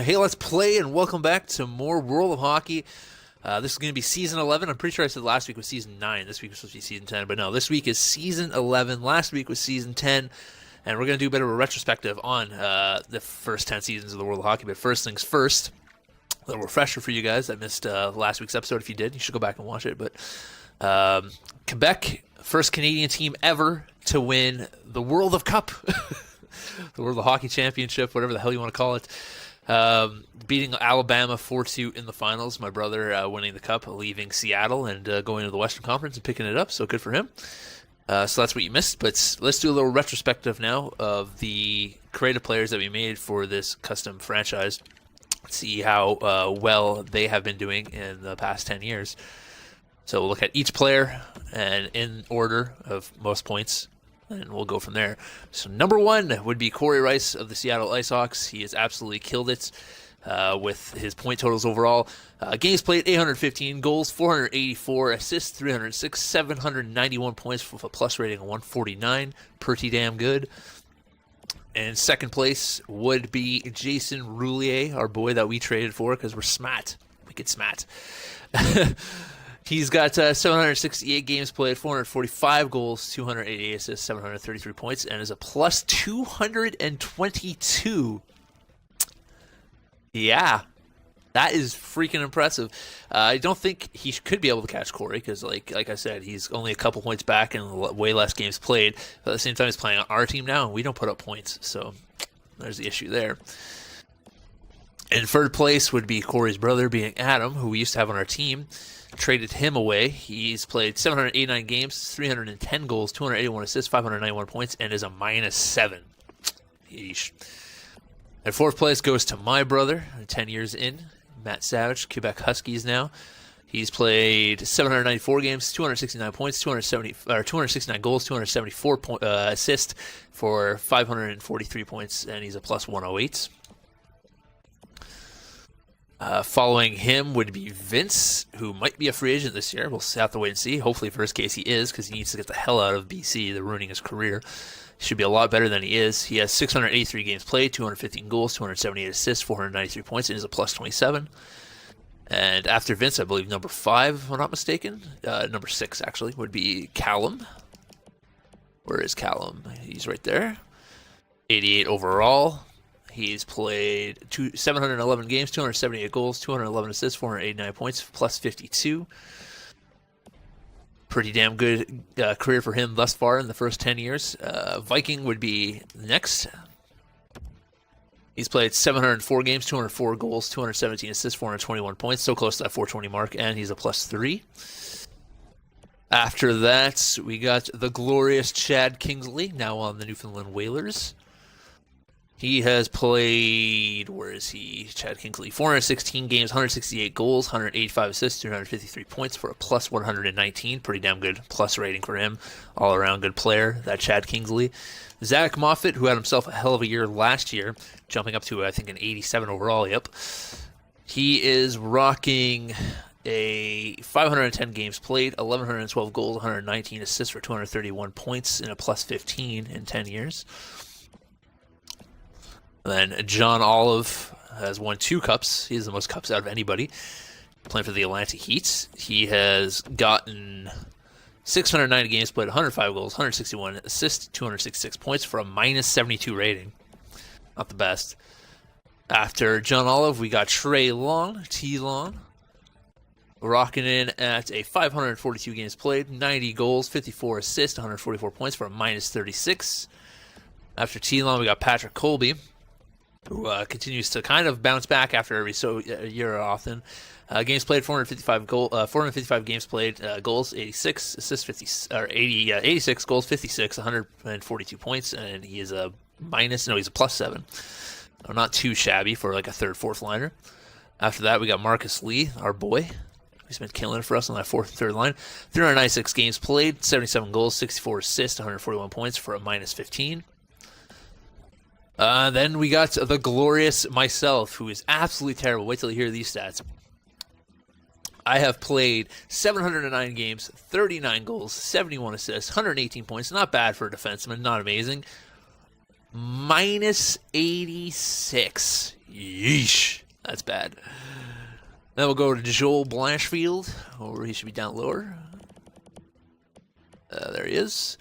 Hey, let's play and welcome back to more World of Hockey. This is going to be Season 11. I'm pretty sure I said last week was Season 9. This week was supposed to be Season 10, but no, this week is Season 11. Last week was Season 10, and we're going to do a bit of a retrospective on the first 10 seasons of the World of Hockey. But first things first, a little refresher for you guys that missed last week's episode. If you did, you should go back and watch it. But Quebec, first Canadian team ever to win the World of Cup, the World of Hockey Championship, whatever the hell you want to call it. Beating Alabama 4-2 in the finals. My brother winning the cup, leaving Seattle and going to the Western Conference and picking it up. So good for him. So that's what you missed. But let's do a little retrospective now of the creative players that we made for this custom franchise. See how well they have been doing in the past 10 years. So we'll look at each player and in order of most points, and we'll go from there. So number one would be Corey Rice of the Seattle IceHawks. He has absolutely killed it with his point totals overall. Games played, 815, goals, 484, assists, 306, 791 points with a plus rating of 149. Pretty damn good. And second place would be Jason Roulier, our boy that we traded for because we're smart. We get smart. He's got 768 games played, 445 goals, 288 assists, 733 points, and is a plus 222. Yeah, that is freaking impressive. I don't think he could be able to catch Corey because, like I said, he's only a couple points back and way less games played. But at the same time, he's playing on our team now, and we don't put up points, so there's the issue there. In third place would be Corey's brother, being Adam, who we used to have on our team. Traded him away. He's played 789 games, 310 goals, 281 assists, 591 points, and is a -7. Yeesh. And fourth place goes to my brother, 10 years in, Matt Savage, Quebec Huskies now. He's played 794 games, 269 points, 269 goals, 274 assists for 543 points, and he's a plus 108. Following him would be Vince, who might be a free agent this year. We'll have to wait and see. Hopefully, for his case, he is, because he needs to get the hell out of BC. They're ruining his career. He should be a lot better than he is. He has 683 games played, 215 goals, 278 assists, 493 points, and is a plus 27. And after Vince, I believe number 5, if I'm not mistaken, number 6, actually, would be Callum. Where is Callum? He's right there. 88 overall. He's played 711 games, 278 goals, 211 assists, 489 points, plus 52. Pretty damn good career for him thus far in the first 10 years. Viking would be next. He's played 704 games, 204 goals, 217 assists, 421 points, so close to that 420 mark, and he's a plus 3. After that, we got the glorious Chad Kingsley, now on the Newfoundland Whalers. He has played, where is he? Chad Kingsley, 416 games, 168 goals, 185 assists, 253 points for a plus 119. Pretty damn good plus rating for him. All around good player, that Chad Kingsley. Zach Moffat, who had himself a hell of a year last year, jumping up to, I think, an 87 overall, yep. He is rocking a 510 games played, 1,112 goals, 119 assists for 231 points, and a plus 15 in 10 years. Then John Olive has won 2 cups. He has the most cups out of anybody. Playing for the Atlanta Heat. He has gotten 690 games played, 105 goals, 161 assists, 266 points for a -72 rating. Not the best. After John Olive, we got Trey Long, T-Long, rocking in at a 542 games played, 90 goals, 54 assists, 144 points for a -36. After T-Long, we got Patrick Colby, who continues to kind of bounce back after every year often. Games played, 455 games played, goals 86, assists 86 goals 56, 142 points, and he is he's a +7. Not too shabby for like a third, fourth liner. After that, we got Marcus Lee, our boy. He's been killing it for us on that fourth and third line. 396 games played, 77 goals, 64 assists, 141 points for a -15. Then we got the glorious myself, who is absolutely terrible. Wait till you hear these stats. I have played 709 games, 39 goals, 71 assists, 118 points. Not bad for a defenseman, not amazing. minus 86. Yeesh. That's bad. Then we'll go to Joel Blanchfield, or he should be down lower. There he is.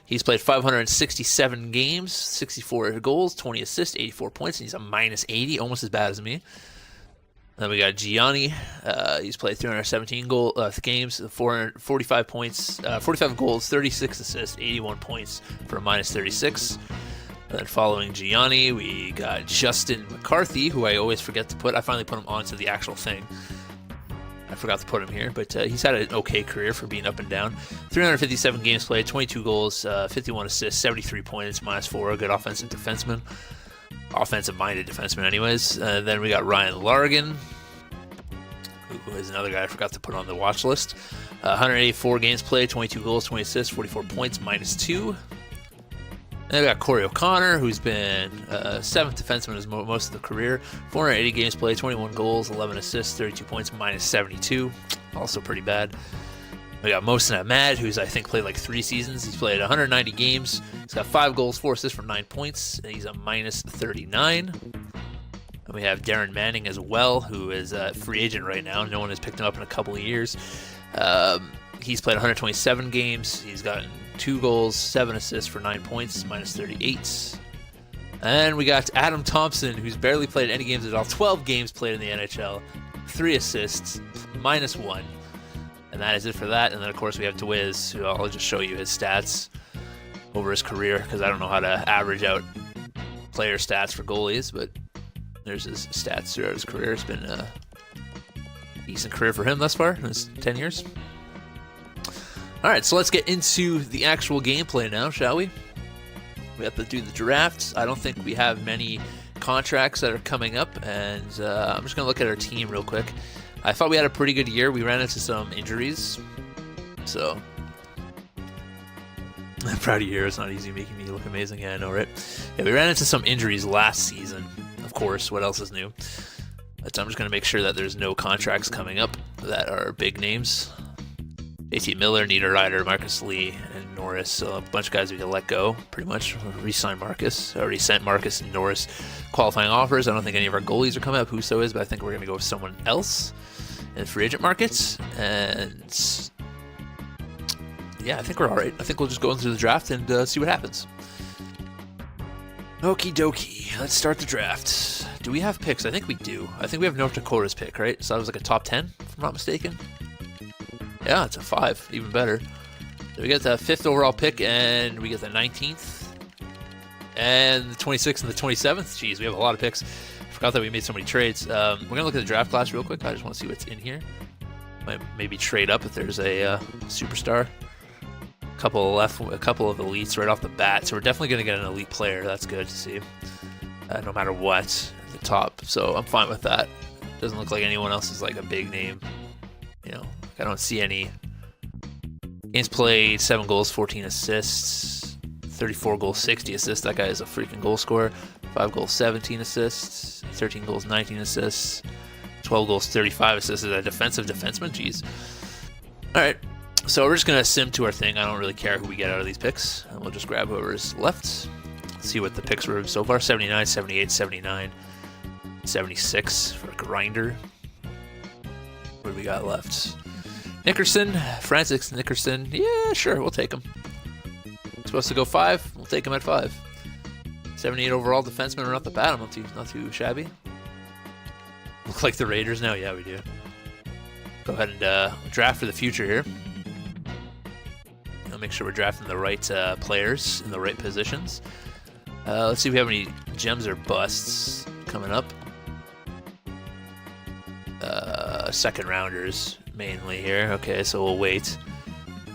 He's played 567 games, 64 goals, 20 assists, 84 points, and he's a minus 80, almost as bad as me. Then we got Gianni. He's played 317 games, 445 points, 45 goals, 36 assists, 81 points for a minus 36. And then following Gianni, we got Justin McCarthy, who I always forget to put. I finally put him onto the actual thing. I forgot to put him here, but he's had an okay career for being up and down. 357 games played, 22 goals, 51 assists, 73 points, minus 4. Good offensive defenseman. Offensive-minded defenseman anyways. Then we got Ryan Largan, who is another guy I forgot to put on the watch list. 184 games played, 22 goals, 20 assists, 44 points, minus 2. And we got Corey O'Connor, who's been 7th defenseman his most of the career. 480 games played, 21 goals, 11 assists, 32 points, minus 72. Also pretty bad. We got Mohsen Ahmad, who's I think played like 3 seasons. He's played 190 games. He's got 5 goals, 4 assists for 9 points, and he's a minus 39. And we have Darren Manning as well, who is a free agent right now. No one has picked him up in a couple of years. He's played 127 games. He's gotten 2 goals, 7 assists for 9 points, minus 38. And we got Adam Thompson, who's barely played any games at all. 12 games played in the NHL, 3 assists, minus 1. And that is it for that. And then, of course, we have DeWiz, who I'll just show you his stats over his career, because I don't know how to average out player stats for goalies, but there's his stats throughout his career. It's been a decent career for him thus far in his 10 years. All right, so let's get into the actual gameplay now, shall we? We have to do the drafts. I don't think we have many contracts that are coming up, and I'm just going to look at our team real quick. I thought we had a pretty good year. We ran into some injuries, so I'm proud of you here. It's not easy making me look amazing. Yeah, I know, right? Yeah, we ran into some injuries last season. Of course, what else is new? But I'm just going to make sure that there's no contracts coming up that are big names. JT Miller, Niederreiter, Marcus Lee, and Norris. So a bunch of guys we can let go, pretty much. Re-sign Marcus. I already sent Marcus and Norris qualifying offers. I don't think any of our goalies are coming up. Huso is, but I think we're going to go with someone else in free agent markets. And yeah, I think we're all right. I think we'll just go into the draft and see what happens. Okie dokie. Let's start the draft. Do we have picks? I think we do. I think we have North Dakota's pick, right? So that was like a top 10, if I'm not mistaken. Yeah, it's a 5. Even better. So we get the 5th overall pick, and we get the 19th. And the 26th and the 27th. Jeez, we have a lot of picks. Forgot that we made so many trades. We're going to look at the draft class real quick. I just want to see what's in here. Might maybe trade up if there's a superstar. A couple of elites right off the bat. So we're definitely going to get an elite player. That's good to see. No matter what, at the top. So I'm fine with that. Doesn't look like anyone else is like a big name. You know, I don't see any. Games played, 7 goals, 14 assists, 34 goals, 60 assists. That guy is a freaking goal scorer. 5 goals, 17 assists, 13 goals, 19 assists, 12 goals, 35 assists. Is a defensive defenseman? Jeez. All right, so we're just going to sim to our thing. I don't really care who we get out of these picks. And we'll just grab whoever's left. See what the picks were so far. 79, 78, 79, 76 for a grinder. What do we got left? Nickerson, Francis Nickerson. Yeah, sure, we'll take him. Supposed to go 5. We'll take him at 5. 78 overall defenseman right off the bat. Not too shabby. Look like the Raiders now. Yeah, we do. Go ahead and draft for the future here. I'll make sure we're drafting the right players in the right positions. Let's see if we have any gems or busts coming up. Second rounders mainly here. Okay, so we'll wait.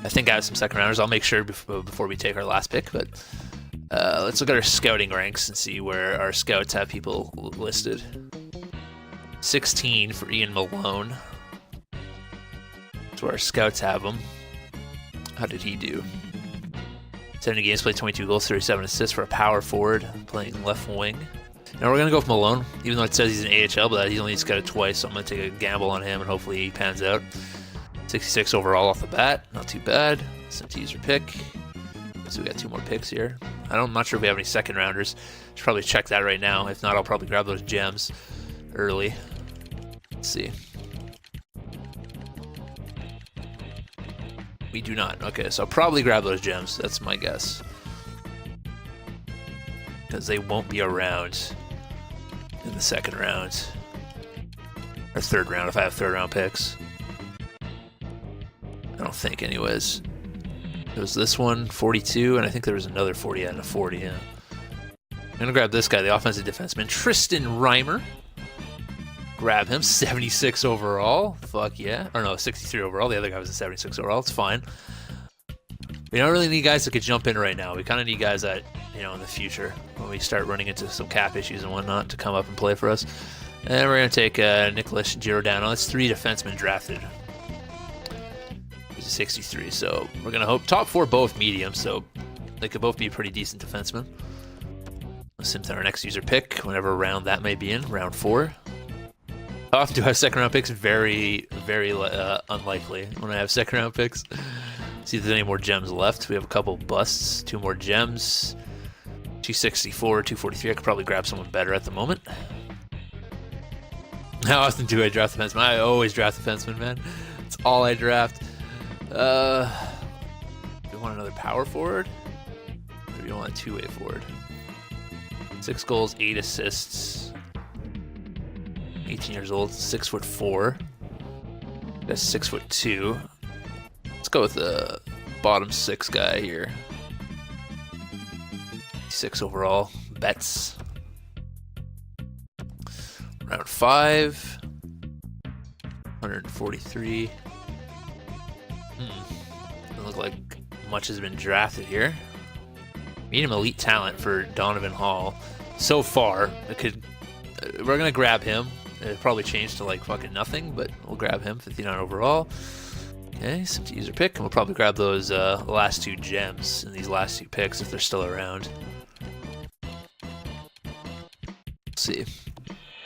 I think I have some second rounders. I'll make sure before we take our last pick, but let's look at our scouting ranks and see where our scouts have people listed. 16 for Ian Malone. That's where our scouts have him. How did he do? 70 games played, 22 goals, 37 assists for a power forward playing left wing. Now we're going to go with Malone, even though it says he's an AHL, but he's only scouted twice, so I'm going to take a gamble on him and hopefully he pans out. 66 overall off the bat, not too bad. Sent to user pick. So we got 2 more picks here. I'm not sure if we have any second rounders. Should probably check that right now. If not, I'll probably grab those gems early. Let's see. We do not. Okay, so I'll probably grab those gems. That's my guess. Because they won't be around in the second round. Or third round, if I have third round picks. I don't think, anyways. It was this one, 42, and I think there was another 40 and a 40, yeah. I'm going to grab this guy, the offensive defenseman, Tristan Reimer. Grab him, 76 overall. Fuck yeah. Or no, 63 overall. The other guy was a 76 overall. It's fine. We don't really need guys that could jump in right now. We kind of need guys that, you know, in the future, when we start running into some cap issues and whatnot, to come up and play for us. And we're going to take Nicholas Giordano. That's 3 defensemen drafted. He's a 63, so we're going to hope. Top 4 both medium, so they could both be pretty decent defensemen. Let's our next user pick, whenever round that may be in, round 4. How often do I have second round picks? Very, very unlikely when I have second round picks. See if there's any more gems left. We have a couple busts, 2 more gems. 264, 243. I could probably grab someone better at the moment. How often do I draft defenseman? I always draft defenseman, man. That's all I draft. Do you want another power forward? Or do you want a 2-way forward? 6 goals, 8 assists. 18 years old, 6'4". That's 6'2". Let's go with the bottom 6 guy here. 6 overall. Bets. Round 5. 143. Doesn't look like much has been drafted here. Medium elite talent for Donovan Hall. So far, we're gonna grab him. It'll probably change to like fucking nothing, but we'll grab him. 59 overall. Okay, simply user pick, and we'll probably grab those last 2 gems in these last 2 picks if they're still around. Let's see.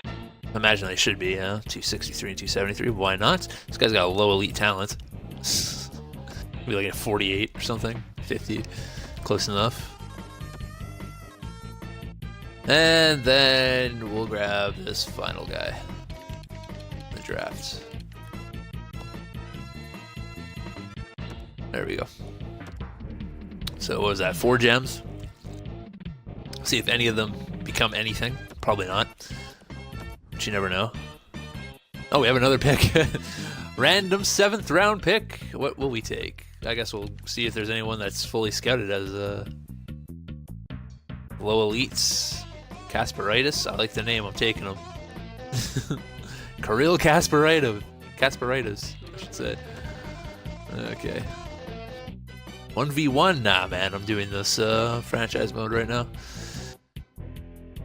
I imagine they should be, 263 and 273. Why not? This guy's got a low elite talent. Maybe like a 48 or something. 50. Close enough. And then we'll grab this final guy in the draft. There we go. So what was that? 4 gems? See if any of them become anything. Probably not. But you never know. Oh, we have another pick. Random 7th round pick. What will we take? I guess we'll see if there's anyone that's fully scouted as low elites. Kasperitis. I like the name. I'm taking him. Kirill Kasperitis, I should say. Okay. 1v1. Nah, man. I'm doing this franchise mode right now.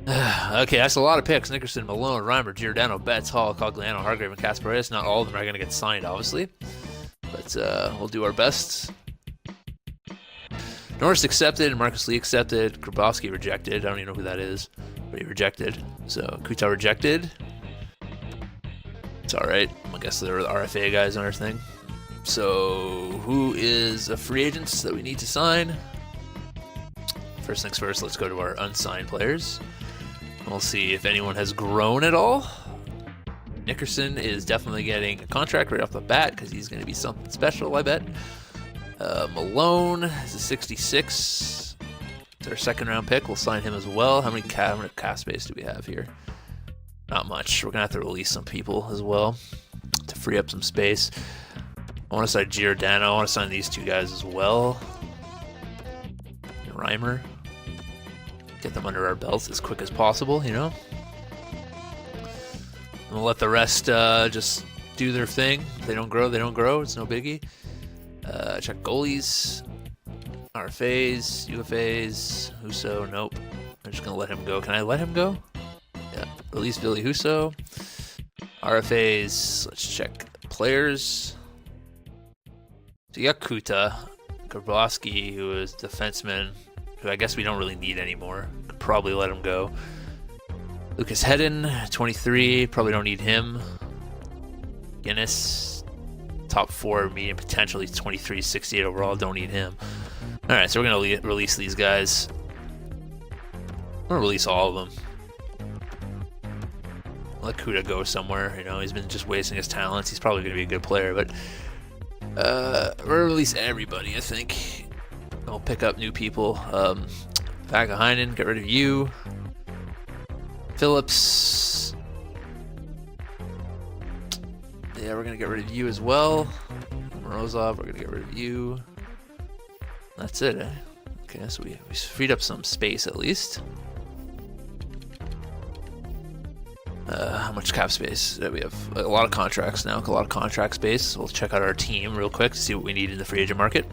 Okay, that's a lot of picks. Nickerson, Malone, Reimer, Giordano, Betts, Hall, Cogliano, Hargrave, and Kasperitis. Not all of them are going to get signed, obviously. But we'll do our best. Norris accepted, Marcus Lee accepted, Grabowski rejected. I don't even know who that is, but he rejected. So Kuta rejected. It's alright. I guess there are the RFA guys and everything. So who is a free agent that we need to sign? First things first, let's go to our unsigned players. We'll see if anyone has grown at all. Nickerson is definitely getting a contract right off the bat because he's going to be something special, I bet. Malone is a 66. It's our second round pick. We'll sign him as well. How many cap space do we have here? Not much. We're going to have to release some people as well to free up some space. I want to sign Giordano. I want to sign these 2 guys as well. And Reimer. Get them under our belts as quick as possible, you know? And we'll let the rest just do their thing. If they don't grow, they don't grow. It's no biggie. Check goalies. RFAs, UFAs, Husso, nope. I'm just going to let him go. Can I let him go? Yeah. Release Billy Husso. RFAs, let's check players. So you got Kuta, Grabowski, who is defenseman, who I guess we don't really need anymore. Could probably let him go. Lucas Hedden, 23, probably don't need him. Guinness, top 4 medium potential. He's 23, 68 overall, don't need him. All right, so we're gonna release these guys. I'm gonna release all of them. Let Kuda go somewhere. You know, he's been just wasting his talents. He's probably gonna be a good player, but we're gonna release everybody, I think. I'll pick up new people. Vagaheinen, get rid of you. Phillips. Yeah, we're gonna get rid of you as well. Morozov, we're gonna get rid of you. That's it, eh? Okay, so we freed up some space at least. How much cap space? We have a lot of contracts now, a lot of contract space. We'll check out our team real quick to see what we need in the free agent market.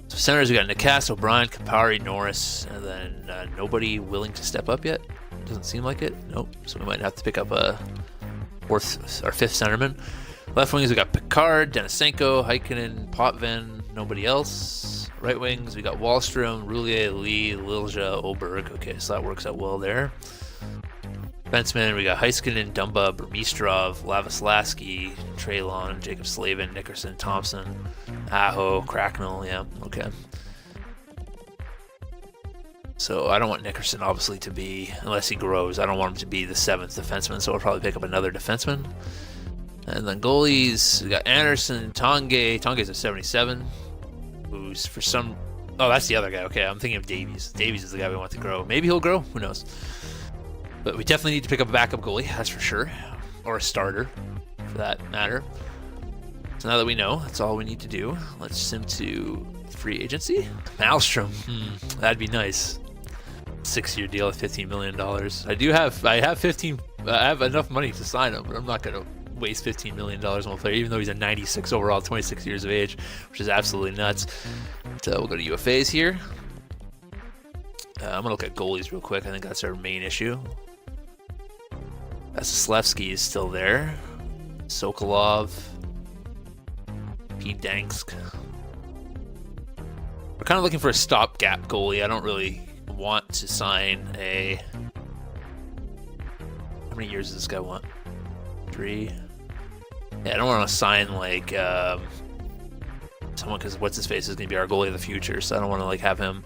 So centers, we got Nikas, O'Brien, Kapari, Norris, and then nobody willing to step up yet. Doesn't seem like it. Nope. So we might have to pick up a fifth centerman. Left wings, we got Picard, Denisenko, Heikkinen, Potvin, nobody else. Right wings, we got Wallstrom, Roulier, Lee, Lilja, Oberg. Okay, so that works out well there. Defensemen, we got Heiskanen, Dumba, Burmistrov, Lavislaski, Treylon, Jacob Slavin, Nickerson, Thompson, Aho, Cracknell. Yeah, okay. So I don't want Nickerson, obviously, to be, unless he grows, I don't want him to be the 7th defenseman, so we'll probably pick up another defenseman. And then goalies, we got Anderson, Tanguay. Tanguay's a 77, who's for some... Oh, that's the other guy. Okay, I'm thinking of Davies. Davies is the guy we want to grow. Maybe he'll grow. Who knows? But we definitely need to pick up a backup goalie, that's for sure. Or a starter, for that matter. So now that we know, that's all we need to do. Let's sim to free agency. Malmstrom, that'd be nice. 6-year deal at $15 million. I have enough money to sign him, but I'm not gonna waste $15 million on a player, even though he's a 96 overall, 26 years of age, which is absolutely nuts. So we'll go to UFAs here. I'm gonna look at goalies real quick. I think that's our main issue. Vasilevsky is still there. Sokolov. Dansk. We're kind of looking for a stopgap goalie. I don't really want to sign a... How many years does this guy want? 3? Yeah, I don't want to sign like someone, because what's his face is going to be our goalie of the future. So I don't want to like have him.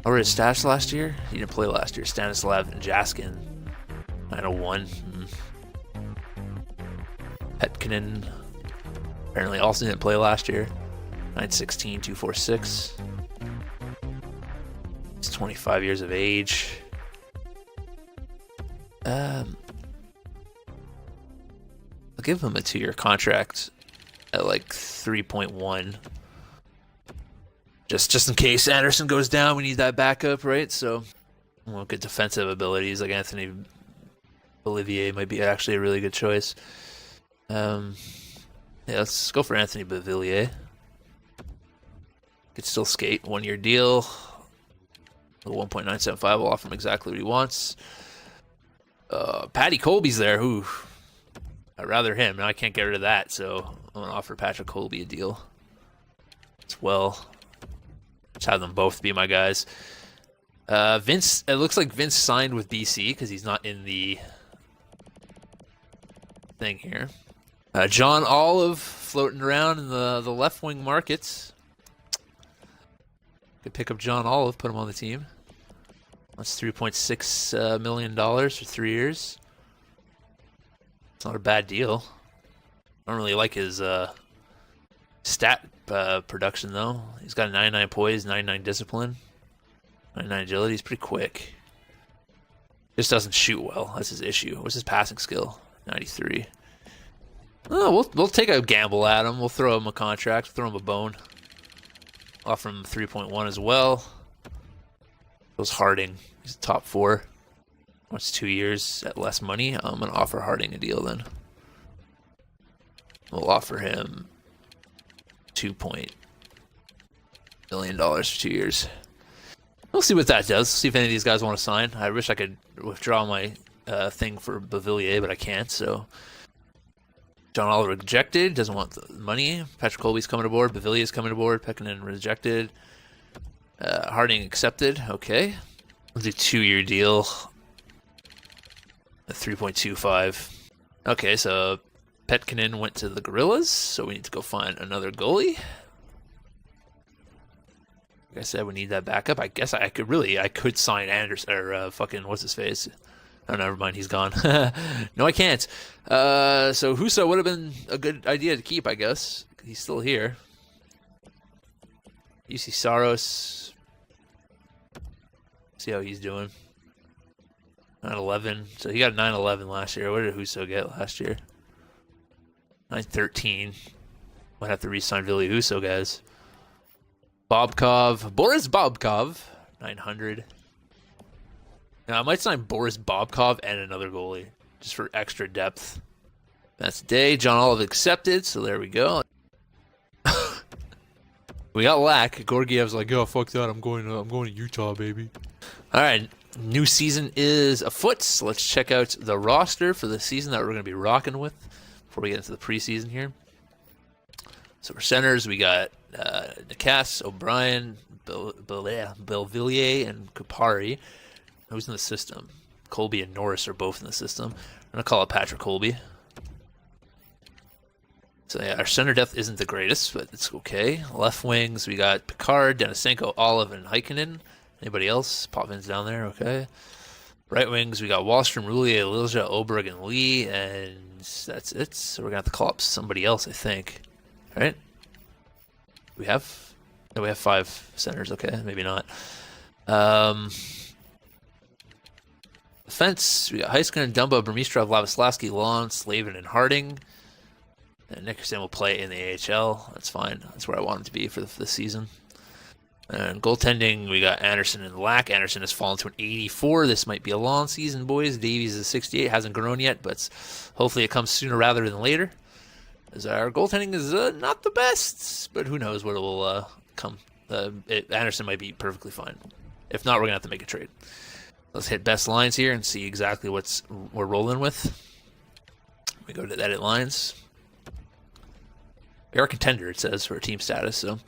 Oh, his stats last year? He didn't play last year. Stanislav and Jaskin. 901. Hetkinen. Apparently also didn't play last year. 916, 246. He's 25 years of age. I'll give him a 2-year contract at like 3.1. Just in case Anderson goes down, we need that backup, right? So, well, good defensive abilities like Anthony Olivier might be actually a really good choice. Yeah, let's go for Anthony Beauvillier. Could still skate. 1-year deal. The 1.975 will offer him exactly what he wants. Patty Colby's there. Ooh, I'd rather him. Now I can't get rid of that, so I'm going to offer Patrick Colby a deal as well. Just have them both be my guys. Vince, it looks like Vince signed with BC because he's not in the thing here. John Olive floating around in the left wing markets. Could pick up John Olive, put him on the team. That's $3.6 million for 3 years. It's not a bad deal. I don't really like his stat production though. He's got a 99 poise, 99 discipline, 99 agility. He's pretty quick. Just doesn't shoot well. That's his issue. What's his passing skill? 93. Oh, we'll take a gamble at him. We'll throw him a contract. Throw him a bone. Offer him 3.1 as well. Goes Harding. He's top 4. Wants 2 years at less money. I'm gonna offer Harding a deal then. We'll offer him $2 million for 2 years. We'll see what that does. See if any of these guys want to sign. I wish I could withdraw my thing for Beauvillier, but I can't. So John Oliver rejected. Doesn't want the money. Patrick Colby's coming aboard. Beauvillier's coming aboard. Pekkanen rejected. Harding accepted. Okay. We'll do 2-year deal. At 3.25. Okay, so Pekkanen went to the Gorillas, so we need to go find another goalie. Like I said, we need that backup. I guess I could sign Anderson or fucking what's his face. Oh, never mind, he's gone. No, I can't. So Husso would have been a good idea to keep, I guess. He's still here. UC Saros. See how he's doing. 9-11. So he got a 9-11 last year. What did Husso get last year? 9-13. Might have to re-sign Ville Husso, guys. Bobkov. Boris Bobkov. 900. Now, I might sign Boris Bobkov and another goalie, just for extra depth. That's the day. John Olive accepted, so there we go. We got Lack. Gorgiev's like, yo, fuck that. I'm going to Utah, baby. All right, new season is afoot. So let's check out the roster for the season that we're going to be rocking with before we get into the preseason here. So for centers, we got Nicasse, O'Brien, Belvillier, and Kupari. Who's in the system? Colby and Norris are both in the system. I'm going to call it Patrick Colby. So yeah, our center depth isn't the greatest, but it's okay. Left wings, we got Picard, Denisenko, Olive, and Heikkinen. Anybody else? Popvin's down there, okay. Right wings, we got Wallstrom, Roulier, Lilja, Oberg, and Lee, and that's it. So we're going to have to call up somebody else, I think. All right? We have 5 centers, okay, maybe not. Defense, we got Heiskanen, Dumba, Burmistrov, Lavislavsky, Lon, Slavin, and Harding. And Nickerson will play in the AHL. That's fine. That's where I want him to be for the season. And goaltending, we got Anderson and Lack. Anderson has fallen to an 84. This might be a long season, boys. Davies is a 68. Hasn't grown yet, but hopefully it comes sooner rather than later. As our goaltending is not the best, but who knows what it will come. Anderson might be perfectly fine. If not, we're going to have to make a trade. Let's hit best lines here and see exactly what we're rolling with. We go to edit lines. We are a contender, it says, for our team status. So,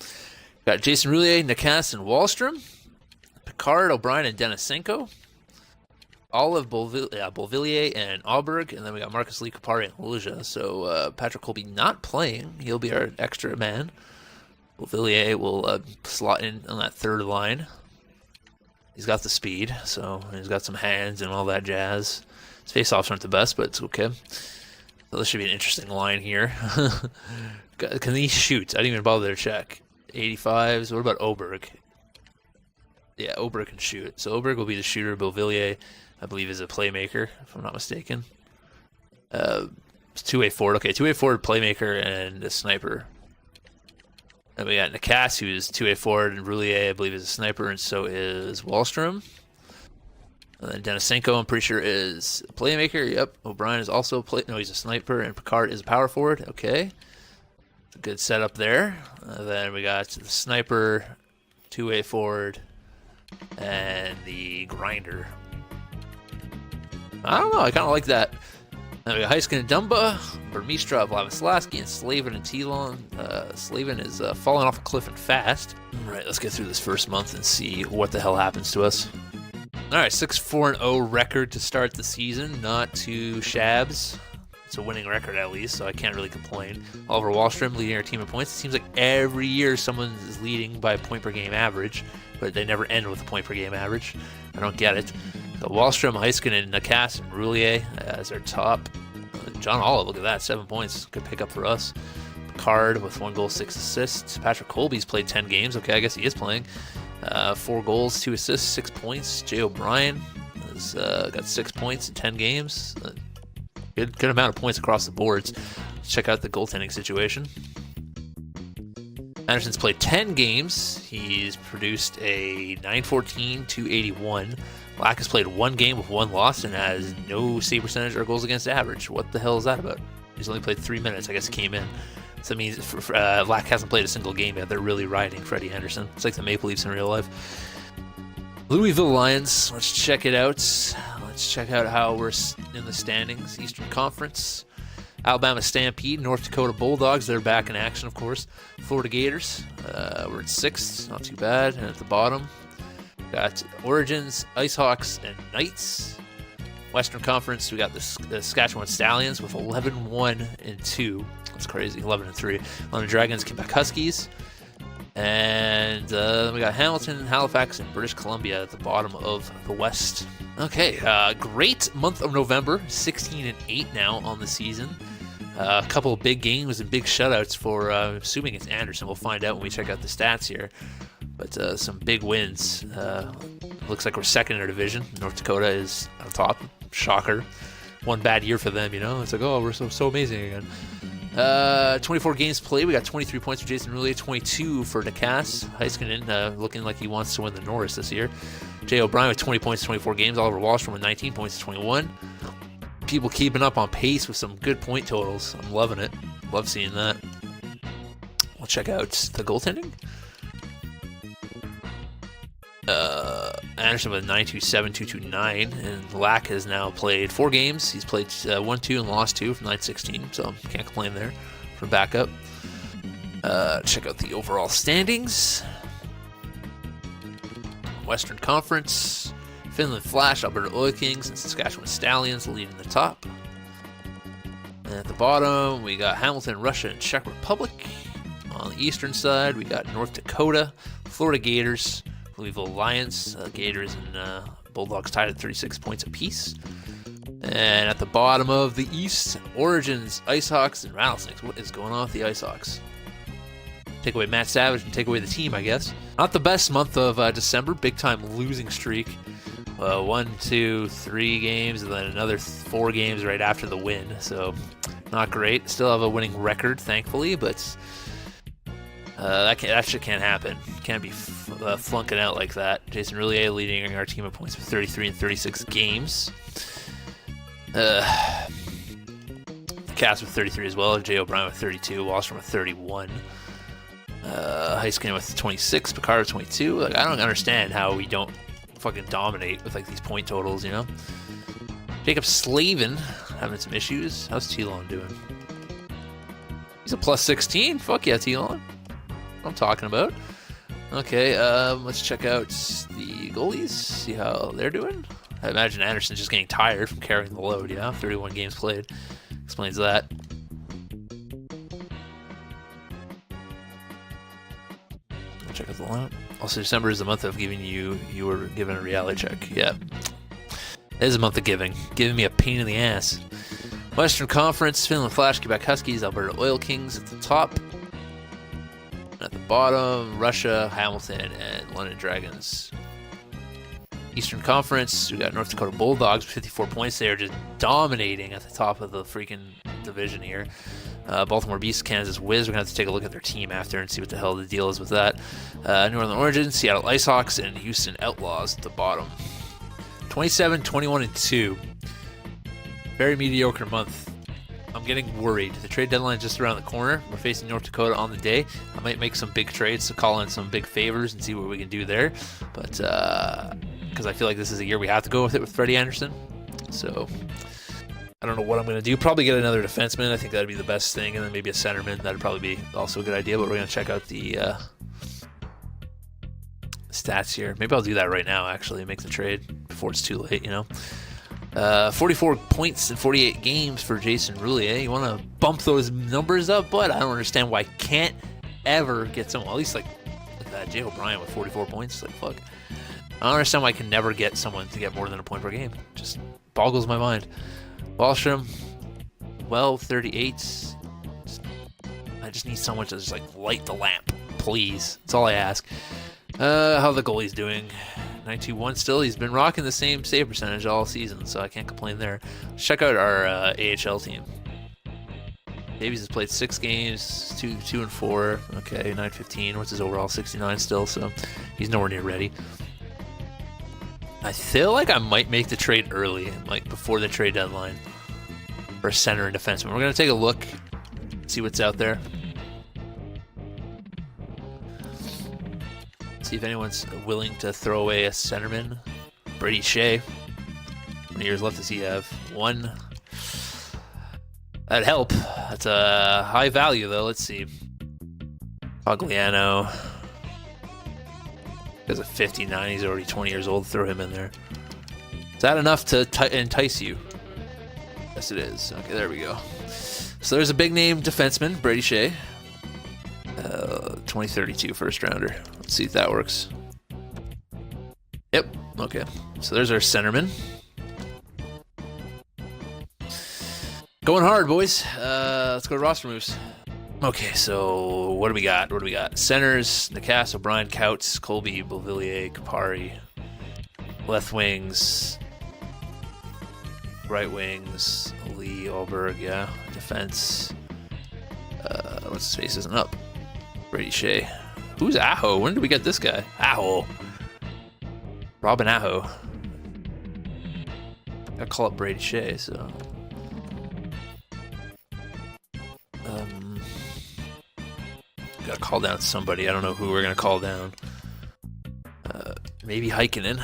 got Jason Roulier, Nicasse, and Wallstrom. Picard, O'Brien, and Denisenko. Olive, Bolvillier, and Auberg. And then we got Marcus Lee, Kupari, and Lilja. So, Patrick Colby not playing. He'll be our extra man. Bolvillier will slot in on that third line. He's got the speed, so he's got some hands and all that jazz. His face-offs aren't the best, but it's okay. So this should be an interesting line here. Can he shoot? I didn't even bother to check. 85s. What about Oberg? Yeah, Oberg can shoot. So Oberg will be the shooter. Beauvillier, I believe, is a playmaker, if I'm not mistaken. It's two-way forward. Okay, two-way forward, playmaker, and a sniper. Then we got Nicasse, who's two-way forward, and Roulier, I believe, is a sniper, and so is Wallstrom. And then Denisenko, I'm pretty sure, is a playmaker. Yep. O'Brien is also he's a sniper, and Picard is a power forward. Okay. A good setup there. Then we got the sniper, two-way forward, and the grinder. I don't know. I kind of like that. Then we got Heiskanen and Dumba, Burmistrov, Lavislavsky, and Slavin and Telon. Slavin is falling off a cliff and fast. All right, let's get through this first month and see what the hell happens to us. All right, 6-4-0 record to start the season. Not too shabs. It's a winning record at least, so I can't really complain. Oliver Wallstrom leading our team in points. It seems like every year someone is leading by a point per game average, but they never end with a point per game average. I don't get it. So Wallstrom, Heiskanen, Nicasse, and Roulier as our top. John Olive, look at that, 7 points. Good pickup for us. Picard with 1 goal, 6 assists. Patrick Colby's played 10 games. Okay, I guess he is playing. 4 goals, 2 assists, 6 points. Jay O'Brien has got 6 points in 10 games. Good amount of points across the boards. Let's check out the goaltending situation. Anderson's played 10 games. He's produced a 914, 281. Lack has played 1 game with 1 loss and has no save percentage or goals against average. What the hell is that about? He's only played 3 minutes. I guess he came in. So that means Lack hasn't played a single game yet. They're really riding Freddie Henderson. It's like the Maple Leafs in real life. Louisville Lions. Let's check it out. Let's check out how we're in the standings. Eastern Conference. Alabama Stampede. North Dakota Bulldogs. They're back in action, of course. Florida Gators. We're at 6th. Not too bad. And at the bottom, got Origins, IceHawks, and Knights. Western Conference, we got the Saskatchewan Stallions with 11-1-2. That's crazy. 11-3. London Dragons, Quebec Huskies. And then we got Hamilton, Halifax, and British Columbia at the bottom of the West. Okay, great month of November, 16-8 now on the season. A couple of big games and big shutouts for, assuming it's Anderson. We'll find out when we check out the stats here. But some big wins. Looks like we're second in our division. North Dakota is on top. Shocker. One bad year for them, you know. It's like, oh, we're so amazing again. 24 games played. We got 23 points for Jason Roulier, 22 for Nikas. Heiskanen looking like he wants to win the Norris this year. Jay O'Brien with 20 points, 24 games. Oliver Wallstrom with 19 points, 21. People keeping up on pace with some good point totals. I'm loving it. Love seeing that. We'll check out the goaltending. Anderson with 927, 229, and Lack has now played 4 games. He's played 1-2 and lost 2 from 916, so can't complain there for backup. Check out the overall standings. Western Conference, Finland Flash, Alberta Oil Kings, and Saskatchewan Stallions leading the top. And at the bottom, we got Hamilton, Russia, and Czech Republic. On the eastern side, we got North Dakota, Florida Gators, Louisville Lions, Gators and Bulldogs tied at 36 points apiece. And at the bottom of the East, Origins, IceHawks, and Rattlesnakes. What is going on with the IceHawks? Take away Matt Savage and take away the team, I guess. Not the best month of December. Big time losing streak. 1, 2, 3 games, and then another 4 games right after the win. So not great. Still have a winning record, thankfully, but that shit can't happen. Can't be flunking out like that. Jason Roulier leading our team of points with 33 and 36 games. Cass with 33 as well. Jay O'Brien with 32. Wallstrom with 31. Heiskanen with 26. Picard with 22. Like, I don't understand how we don't fucking dominate with like these point totals, you know? Jacob Slavin having some issues. How's Telon doing? He's a plus 16. Fuck yeah, Telon. I'm talking about. Okay, let's check out the goalies, see how they're doing. I imagine Anderson's just getting tired from carrying the load, yeah? 31 games played. Explains that. I'll check out the lineup. Also, December is the month of giving you were given a reality check. Yeah. It is a month of giving. Giving me a pain in the ass. Western Conference, Finland Flash, Quebec Huskies, Alberta Oil Kings at the top. At the bottom, Russia, Hamilton, and London Dragons. Eastern Conference, we got North Dakota Bulldogs with 54 points. They are just dominating at the top of the freaking division here. Baltimore Beast, Kansas Wiz. We're going to have to take a look at their team after and see what the hell the deal is with that. New Orleans Origins, Seattle IceHawks, and Houston Outlaws at the bottom. 27, 21, and 2. Very mediocre month. I'm getting worried. The trade deadline is just around the corner. We're facing North Dakota on the day. I might make some big trades to call in some big favors and see what we can do there. But because I feel like this is a year we have to go with it with Freddie Anderson. So I don't know what I'm going to do. Probably get another defenseman. I think that'd be the best thing. And then maybe a centerman. That'd probably be also a good idea. But we're going to check out the stats here. Maybe I'll do that right now, actually. Make the trade before it's too late, you know. 44 points in 48 games for Jason Roulier. You want to bump those numbers up, but I don't understand why I can't ever get someone, at least like that Jay O'Brien with 44 points. Like, fuck. I don't understand why I can never get someone to get more than a point per game. Just boggles my mind. Wallstrom, well, 38. I just need someone to just like light the lamp, please. That's all I ask. How the goalie's doing? 921 still. He's been rocking the same save percentage all season, so I can't complain there. Let's check out our AHL team. Davies has played 6 games, 2 and 4. Okay, 915. What's his overall? 69 still, so he's nowhere near ready. I feel like I might make the trade early, like before the trade deadline, for a center and defenseman. We're going to take a look, see what's out there. See if anyone's willing to throw away a centerman. Brady Shea. How many years left does he have? 1. That'd help. That's a high value, though. Let's see. Pagliano. He's a 59. He's already 20 years old. Throw him in there. Is that enough to entice you? Yes, it is. Okay, there we go. So there's a big name defenseman, Brady Shea. 20 2032 first rounder. Let's see if that works. Yep. Okay. So there's our centerman. Going hard, boys. Let's go to roster moves. Okay, so what do we got? What do we got? Centers: Nicasse, O'Brien, Couts, Colby, Beauvillier, Kupari. Left wings. Right wings: Lee, Alberg. Yeah. Defense. What's his face isn't up. Brady Shea. Who's Aho? When did we get this guy? Aho. Robin Aho. Gotta call up Brady Shea, so. Gotta call down somebody. I don't know who we're gonna call down. Maybe Heikkinen,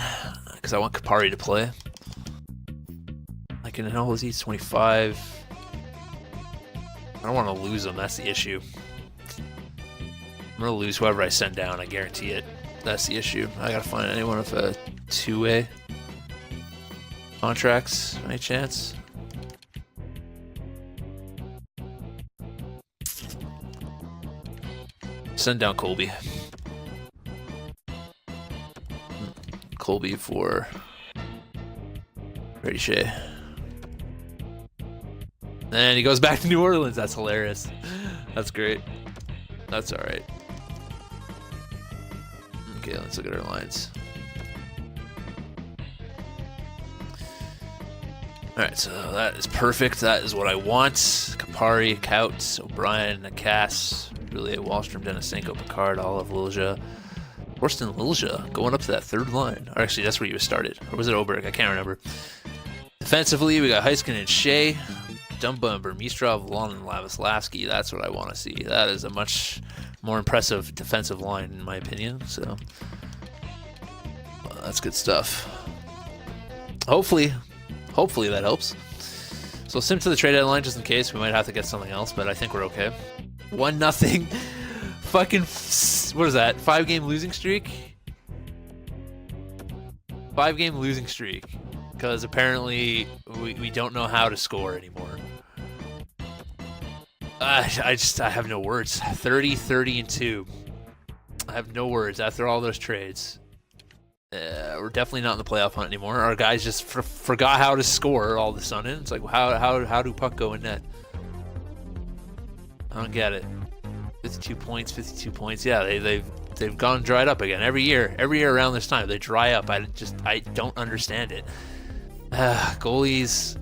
because I want Kupari to play. Heikkinen, how old is he? 25. I don't want to lose him. That's the issue. I'm gonna lose whoever I send down. I guarantee it. That's the issue. I gotta find anyone with a two-way contracts. Any chance? Send down Colby. Colby for Brady Shea. And he goes back to New Orleans. That's hilarious. That's great. That's all right. Okay, let's look at our lines. All right, so that is perfect. That is what I want. Kupari, Couts, O'Brien, Nicasse, Juliet, Wallstrom, Denisenko, Picard, Olive, Lilja, Torsten Lilja going up to that third line. Or actually, that's where you started. Or was it Oberg? I can't remember. Defensively, we got Heiskanen and Shea, Dumba and Burmistrov, Lon and Lavislavsky. That's what I want to see. That is a much more impressive defensive line, in my opinion. So, that's good stuff. Hopefully that helps. So sim to the trade deadline just in case. We might have to get something else, but I think we're okay. 1-0. Fucking, what is that? 5-game losing streak? 5-game losing streak. Because apparently we don't know how to score anymore. I have no words. 30-2. I have no words after all those trades. We're definitely not in the playoff hunt anymore. Our guys just forgot how to score all of a sudden. It's like, how do puck go in net? I don't get it. 52 points. Yeah, they've gone dried up again every year around this time. They dry up. I don't understand it. Goalies.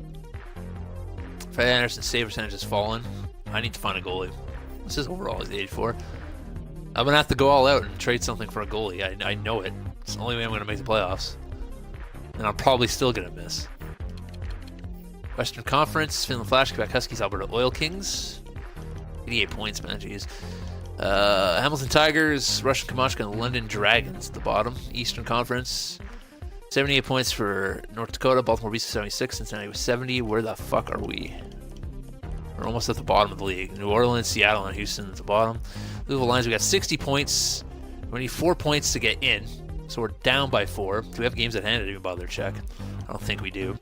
Fred Anderson's save percentage has fallen. I need to find a goalie. This is overall he's 84. I'm gonna have to go all out and trade something for a goalie. I know it. It's the only way I'm gonna make the playoffs, and I'm probably still gonna miss. Western Conference: Finland Flash, Quebec Huskies, Alberta Oil Kings. 88 points, man. Jeez. Hamilton Tigers, Russian Kamachka, and London Dragons at the bottom. Eastern Conference: 78 points for North Dakota, Baltimore Beast 76, Cincinnati with 70. Where the fuck are we? We're almost at the bottom of the league. New Orleans, Seattle, and Houston at the bottom. Louisville Lions, we got 60 points. We need 4 points to get in, so we're down by 4. Do we have games at hand? I didn't even bother to check. I don't think we do,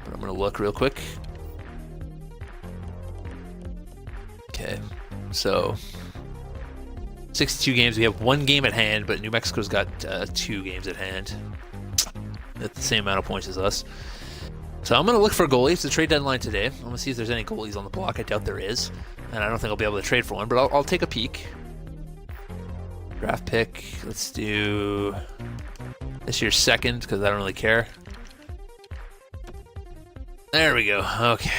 but I'm going to look real quick. Okay, so 62 games. We have 1 game at hand, but New Mexico's got 2 games at hand at the same amount of points as us. So I'm going to look for a goalie. It's the trade deadline today. I'm going to see if there's any goalies on the block. I doubt there is, and I don't think I'll be able to trade for one, but I'll take a peek. Draft pick. Let's do this year's second because I don't really care. There we go. Okay.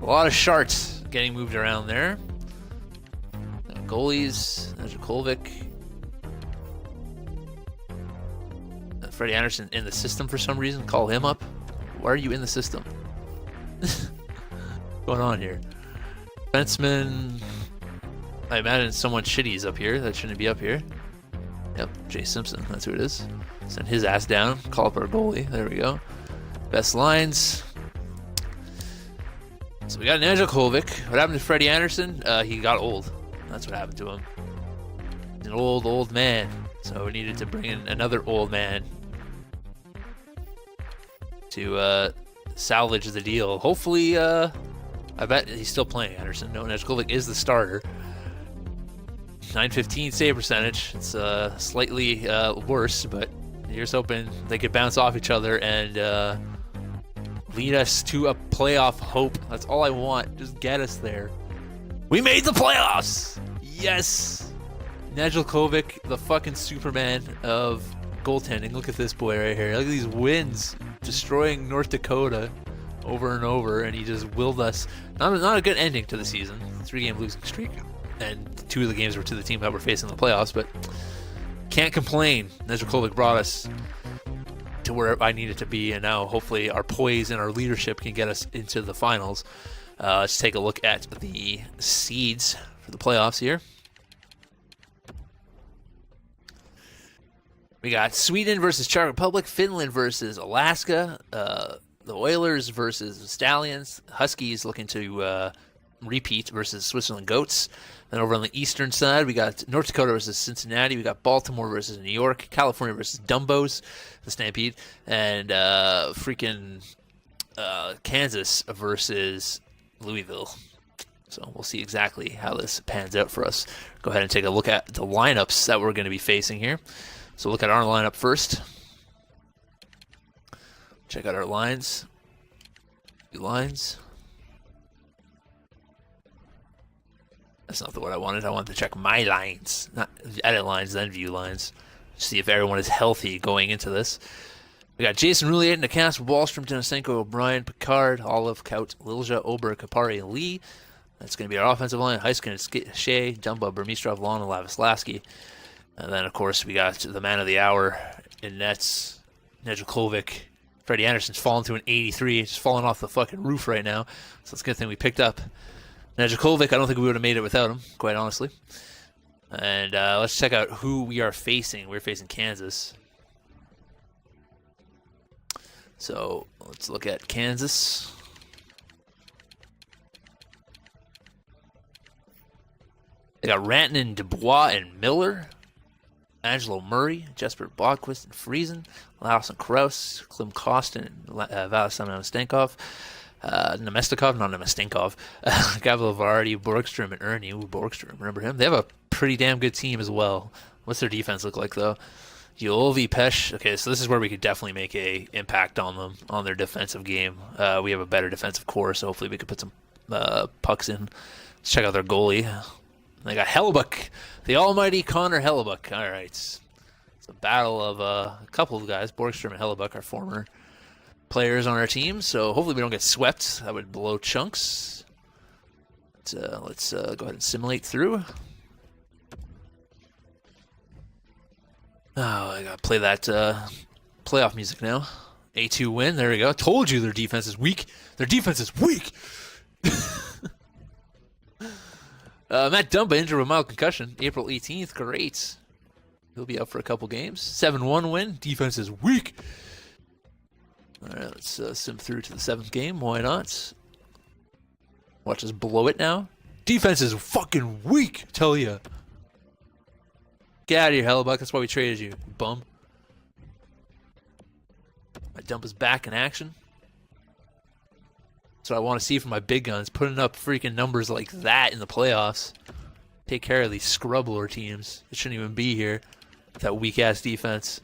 A lot of sharts getting moved around there. Goalies. There's Kolvik. Freddie Anderson in the system for some reason. Call him up. Why are you in the system? What's going on here? Defenseman. I imagine someone shitty is up here. That shouldn't be up here. Yep, Jay Simpson. That's who it is. Send his ass down. Call up our goalie. There we go. Best lines. So we got an Angel Kolvik. What happened to Freddie Anderson? He got old. That's what happened to him. He's an old man. So we needed to bring in another old man to salvage the deal. Hopefully, I bet he's still playing, Anderson. No, Angel Kolvik is the starter. 915 save percentage. It's slightly worse, but here's hoping they could bounce off each other and lead us to a playoff hope. That's all I want. Just get us there. We made the playoffs! Yes! Herotheycallme, the fucking Superman of goaltending. Look at this boy right here. Look at these wins. Destroying North Dakota over and over, and he just willed us. Not a good ending to the season. 3-game losing streak. And 2 of the games were to the team that were facing the playoffs, but can't complain. Herotheycallme brought us to where I needed to be, and now hopefully our poise and our leadership can get us into the finals. Let's take a look at the seeds for the playoffs here. We got Sweden versus Czech Republic, Finland versus Alaska, the Oilers versus the Stallions, Huskies looking to repeat versus Switzerland Goats. Then over on the eastern side, we got North Dakota versus Cincinnati. We got Baltimore versus New York, California versus Dumbos, the Stampede, and Kansas versus Louisville. So we'll see exactly how this pans out for us. Go ahead and take a look at the lineups that we're going to be facing here. So look at our lineup first. Check out our lines. View lines. That's not the word I wanted. I wanted to check my lines. Not edit lines, then view lines. See if everyone is healthy going into this. We got Jason Roulier in the cast, Wallstrom, Denisenko, O'Brien, Picard, Olive, Kaut, Lilja, Ober, Kapari, and Lee. That's going to be our offensive line. Heiskin, Shea, Dumba, Burmistrov, Lon, and Lavislaski. And then, of course, we got the man of the hour in nets, Herotheycallme. Freddie Anderson's fallen to an 83. He's just falling off the fucking roof right now. So it's a good thing we picked up Herotheycallme. I don't think we would have made it without him, quite honestly. And let's check out who we are facing. We're facing Kansas. So let's look at Kansas. They got Rantanen, Dubois, and Miller. Angelo Murray, Jesper Bodquist, and Friesen. Lawson Krause, Klim Kostin, and Valentin Namestnikov. Gabriel Vardy, Borgstrom, and Ernie. Ooh, Borgstrom, remember him? They have a pretty damn good team as well. What's their defense look like, though? Yovi Pesh. Okay, so this is where we could definitely make a impact on them, on their defensive game. We have a better defensive core, so hopefully we could put some pucks in. Let's check out their goalie. They got Hellebuck, the almighty Connor Hellebuck. All right. It's a battle of a couple of guys. Borgstrom and Hellebuck are former players on our team, so hopefully we don't get swept. That would blow chunks. Let's go ahead and simulate through. Oh, I gotta play that playoff music now. A2 win. There we go. Told you their defense is weak. Their defense is weak. Matt Dumba injured with mild concussion. April 18th. Great. He'll be out for a couple games. 7-1 win. Defense is weak. All right, let's sim through to the 7th game. Why not? Watch us blow it now. Defense is fucking weak, tell ya. Get out of here, Hellebuck. That's why we traded you, bum. My dump is back in action. That's what I want to see from my big guns. Putting up freaking numbers like that in the playoffs. Take care of these scrub lord teams. It shouldn't even be here. That weak-ass defense.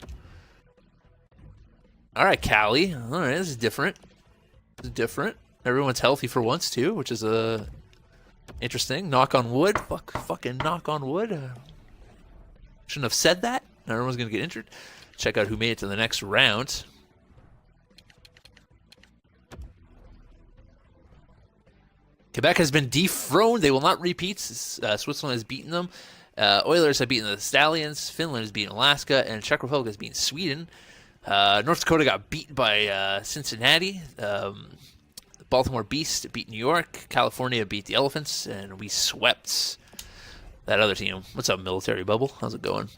All right, Cali. All right, this is different. This is different. Everyone's healthy for once, too, which is interesting. Knock on wood. Fucking knock on wood. Shouldn't have said that. Now everyone's going to get injured. Check out who made it to the next round. Quebec has been dethroned. They will not repeat. Switzerland has beaten them. Oilers have beaten the Stallions. Finland has beaten Alaska. And Czech Republic has beaten Sweden. North Dakota got beat by Cincinnati. Baltimore Beast beat New York. California beat the Elephants. And we swept that other team. What's up, Military Bubble? How's it going?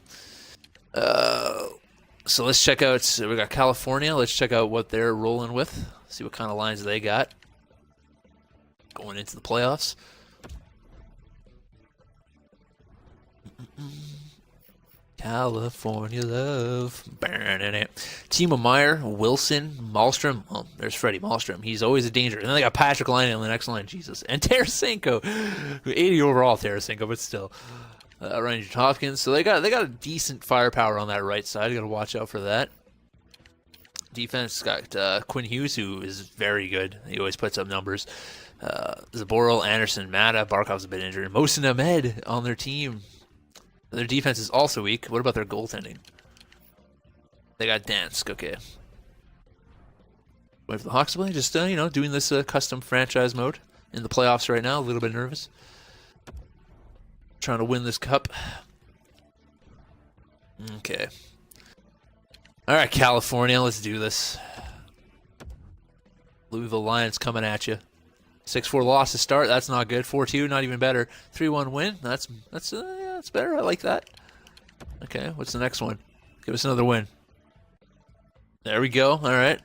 So let's check out. So we got California. Let's check out what they're rolling with. See what kind of lines they got going into the playoffs. California love. Burning it. Timo Meyer, Wilson, Malmstrom. Oh, there's Freddie Malmstrom. He's always a danger. And then they got Patrick Laine on the next line. Jesus. And Tarasenko. 80 overall Tarasenko, but still. Ryan Hopkins. So they got a decent firepower on that right side. You got to watch out for that. Defense got Quinn Hughes, who is very good. He always puts up numbers. Zaboral, Anderson, Mata, Barkov's a bit injured. Mohsen Ahmed on their team. Their defense is also weak. What about their goaltending? They got Dansk. Okay. Wait for the Hawks to play. Just doing this custom franchise mode in the playoffs right now. A little bit nervous. Trying to win this cup. Okay. All right, California, let's do this. Louisville Lions coming at you. 6-4 loss to start. That's not good. 4-2, not even better. 3-1 win. That's better. I like that. Okay, what's the next one? Give us another win. There we go. All right.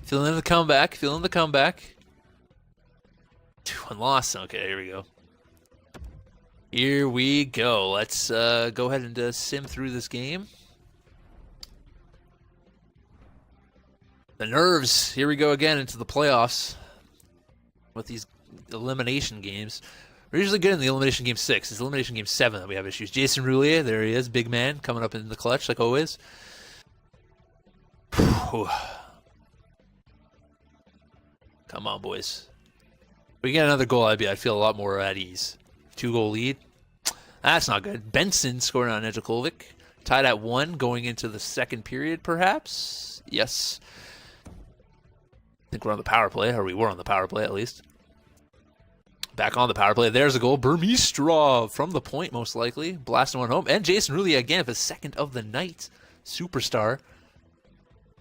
Feeling the comeback. 2-1 loss. Okay, here we go. Here we go. Let's go ahead and sim through this game. The nerves. Here we go again into the playoffs with these elimination games. We're usually good in the elimination game 6. It's elimination game 7 that we have issues. Jason Roulier, there he is, big man, coming up in the clutch like always. Come on, boys. If we get another goal, I'd feel a lot more at ease. 2-goal lead. That's not good. Benson scoring on Nedeljkovic. Tied at 1 going into the second period, perhaps? Yes. I think we're on the power play, or we were on the power play at least. Back on the power play. There's a goal. Burmistrov from the point, most likely. Blasting one home. And Jason Roulier again for second of the night. Superstar.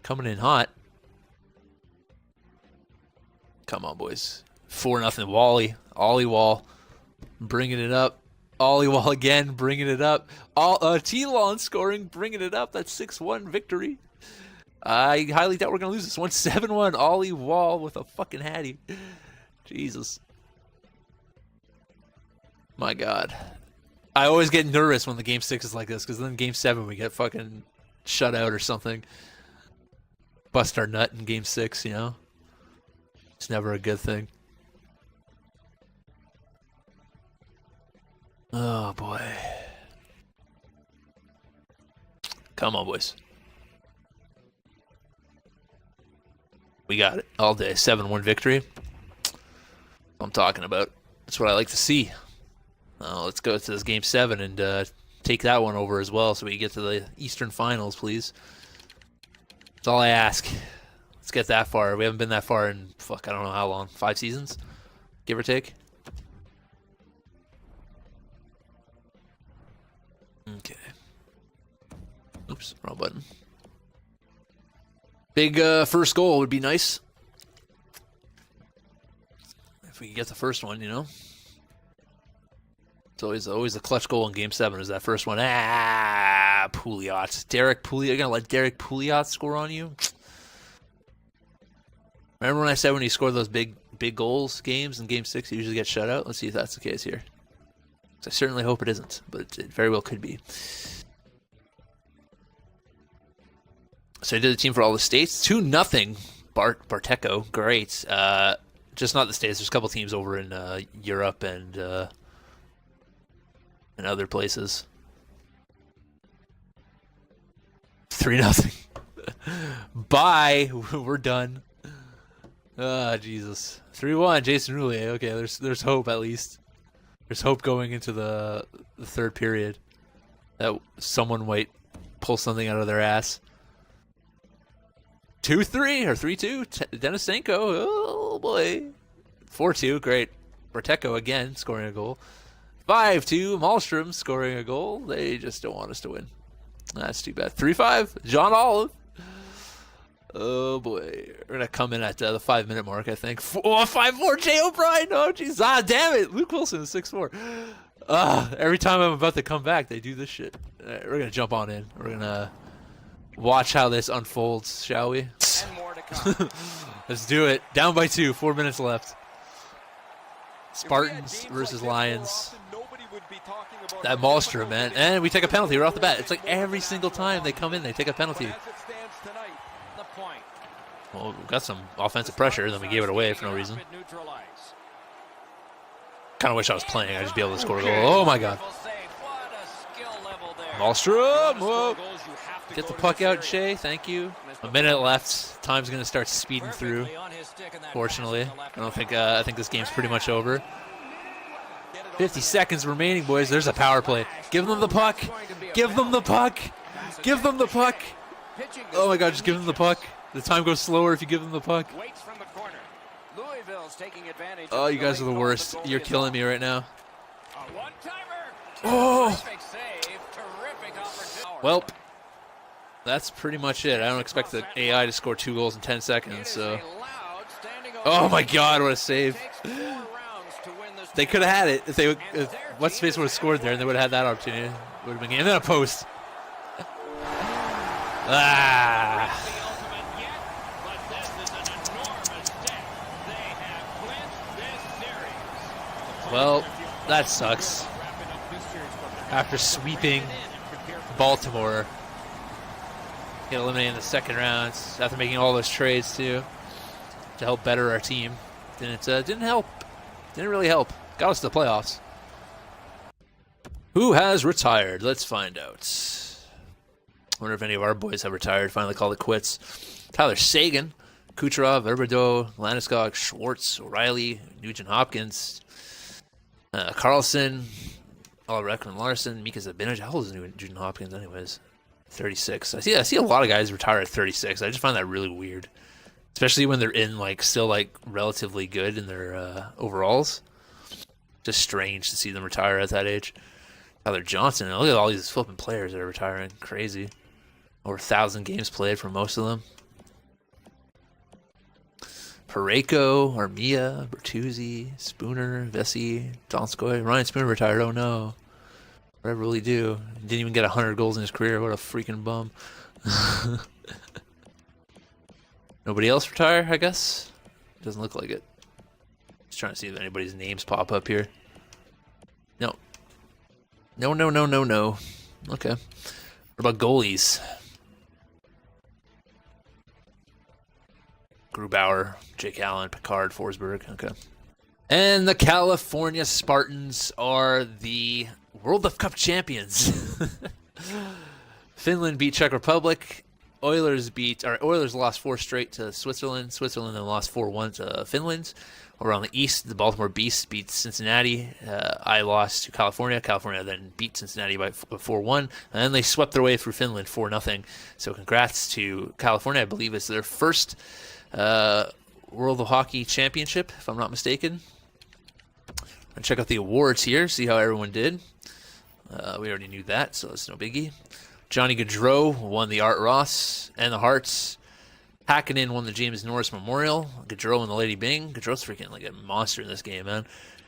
Coming in hot. Come on, boys. 4-0 Wally. Ollie Wall. Bringing it up. Ollie Wall again. Bringing it up. T-Lon scoring. Bringing it up. That's 6-1 victory. I highly doubt we're going to lose this one. 7-1. Ollie Wall with a fucking hattie. Jesus. My God. I always get nervous when the game 6 is like this, because then game 7 we get fucking shut out or something. Bust our nut in game 6, you know? It's never a good thing. Oh, boy. Come on, boys. We got it all day. 7-1 victory. I'm talking about. That's what I like to see. Let's go to this game 7 and take that one over as well so we can get to the Eastern Finals, please. That's all I ask. Let's get that far. We haven't been that far in, I don't know how long. 5 seasons? Give or take? Okay. Oops, wrong button. Big first goal would be nice. If we could get the first one, you know. It's always a clutch goal in Game 7 is that first one. Pouliot. Derek Pouliot. You're going to let Derek Pouliot score on you? Remember when I said when he scored those big goals games in Game 6, he usually gets shut out? Let's see if that's the case here. I certainly hope it isn't, but it very well could be. So I did the team for all the states. 2-0. Barteco. Great. Just not the states. There's a couple teams over in Europe and other places. 3-0. Bye. We're done. Jesus. 3-1. Jason Roulier. Okay, there's hope at least. There's hope going into the third period that someone might pull something out of their ass. 2-3 or 3-2. Denisenko. Oh boy. 4-2. Great. Barteco again scoring a goal. 5-2. Malmstrom scoring a goal. They just don't want us to win. That's too bad. 3-5. John Olive. Oh boy. We're going to come in at the 5-minute mark, I think. 5-4. Jay O'Brien. Oh jeez. Damn it. Luke Wilson is 6-4. Every time I'm about to come back, they do this shit. All right, we're going to jump on in. We're going to watch how this unfolds, shall we? And more to come. Let's do it. Down by 2. 4 minutes left. Spartans versus Lions. That Malmstrom, man. And we take a penalty right off the bat. It's like every single time they come in, they take a penalty. Well, we got some offensive pressure, and then we gave it away for no reason. Kind of wish I was playing. I'd just be able to score a goal. Oh, my God. Malmstrom! Whoa! Get the puck out, Shea. Thank you. A minute left. Time's going to start speeding through. Fortunately, I think this game's pretty much over. 50 seconds remaining, boys. There's a power play. Give them the puck. Give them the puck. Give them the puck. Oh my God, just give them the puck. The time goes slower if you give them the puck. Oh, you guys are the worst. You're killing me right now. Oh! Well, that's pretty much it. I don't expect the AI to score 2 goals in 10 seconds, so... Oh my God, what a save. They could have had it if what's-his-face would have scored there, and they would have had that opportunity. Would have been game. And then a post. Ah. Well, that sucks. After sweeping Baltimore, get eliminated in the second round after making all those trades too to help better our team. Didn't help. Didn't really help. Got us to the playoffs. Who has retired? Let's find out. Wonder if any of our boys have retired. Finally called it quits. Tyler Seguin, Kucherov, Verbedo, Landeskog, Schwartz, O'Reilly, Nugent-Hopkins, Carlson, Ulrich and Larson, Mika Zabinaj. How old is Nugent-Hopkins anyways? 36. I see a lot of guys retire at 36. I just find that really weird. Especially when they're in still relatively good in their overalls. Just strange to see them retire at that age. Tyler Johnson, look at all these flipping players that are retiring. Crazy. Over 1,000 games played for most of them. Parayko, Armia, Bertuzzi, Spooner, Vesey, Donskoy. Ryan Spooner retired. Oh no. Whatever will he do? Didn't even get 100 goals in his career. What a freaking bum. Nobody else retire, I guess? Doesn't look like it. Just trying to see if anybody's names pop up here. No. No. Okay. What about goalies? Grubauer, Jake Allen, Picard, Forsberg. Okay. And the California Spartans are the World of Cup champions. Finland beat Czech Republic. Oilers lost 4 straight to Switzerland. Switzerland then lost 4-1 to Finland. Over on the East, the Baltimore Beasts beat Cincinnati. I lost to California. California then beat Cincinnati by 4-1. And then they swept their way through Finland 4-0. So congrats to California. I believe it's their first World of Hockey Championship, if I'm not mistaken. I'll check out the awards here, see how everyone did. We already knew that, so it's no biggie. Johnny Gaudreau won the Art Ross and the Hearts. Hakkinen won the James Norris Memorial. Gaudreau won the Lady Byng. Gaudreau's freaking like a monster in this game, man.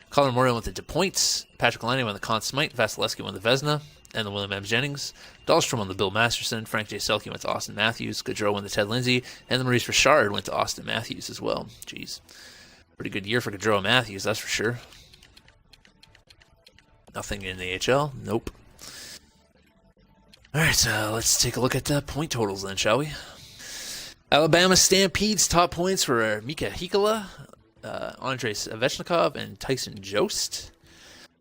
Colin Memorial won the DePoints. Patrick Laine won the Conn Smythe. Vasilevsky won the Vezina and the William M. Jennings. Dahlstrom won the Bill Masterson. Frank J. Selke went to Austin Matthews. Gaudreau won the Ted Lindsay. And the Maurice Richard went to Austin Matthews as well. Jeez. Pretty good year for Gaudreau and Matthews, that's for sure. Nothing in the AHL? Nope. All right, let's take a look at the point totals then, shall we? Alabama Stampede's top points were Mika Heikkila, Andrei Ovechnikov, and Tyson Jost.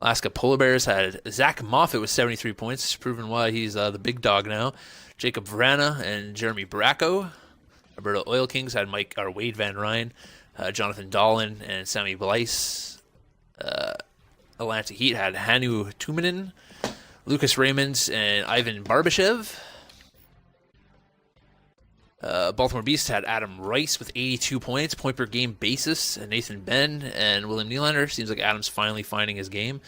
Alaska Polar Bears had Zach Moffat with 73 points, proving why he's the big dog now. Jacob Vrana and Jeremy Bracco. Alberta Oil Kings had Wade Van Ryn, Jonathan Dahlin, and Sammy Blyce. Atlanta Heat had Hanu Tumanen, Lucas Raymond, and Ivan Barbashev. Baltimore Beasts had Adam Rice with 82 points, point per game basis, and Nathan Benn and William Nylander. Seems like Adam's finally finding his game.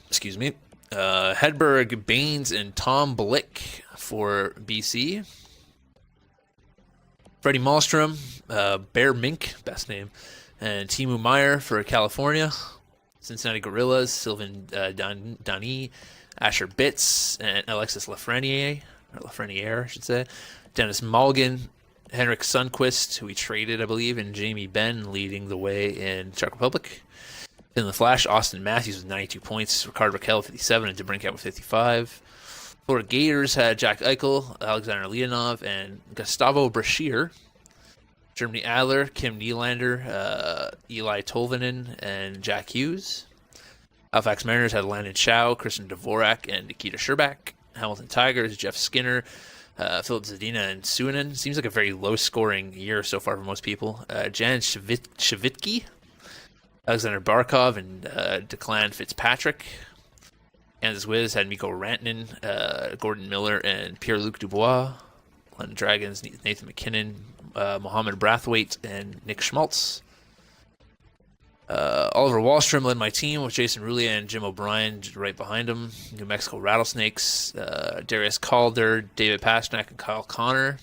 Excuse me. Hedberg, Baines, and Tom Blick for BC. Freddie Malmstrom, Bear Mink, best name, and Timu Meyer for California. Cincinnati Gorillas, Sylvain Dany, Asher Bitts, and Alexis Lafreniere, I should say. Dennis Malgin, Henrik Sundqvist, who we traded, I believe, and Jamie Benn leading the way in Czech Republic. In the Flash, Austin Matthews with 92 points, Rickard Rakell 57, and DeBrincat with 55. Florida Gators had Jack Eichel, Alexander Leonov, and Gustavo Brashear. Germany Adler, Kim Nylander, Eli Tolvanen, and Jack Hughes. Halifax Mariners had Landon Chow, Christian Dvorak, and Nikita Sherbak. Hamilton Tigers, Jeff Skinner, Philip Zadina, and Suinen. Seems like a very low-scoring year so far for most people. Jan Shavitki, Alexander Barkov, and Declan Fitzpatrick. Kansas Wiz had Mikko Rantanen, Gordon Miller, and Pierre-Luc Dubois. London Dragons, Nathan McKinnon, Mohammed Brathwaite, and Nick Schmaltz. Oliver Wallstrom led my team with Jason Roulier and Jim O'Brien right behind him. New Mexico Rattlesnakes, Darius Calder, David Pasternak, and Kyle Connor.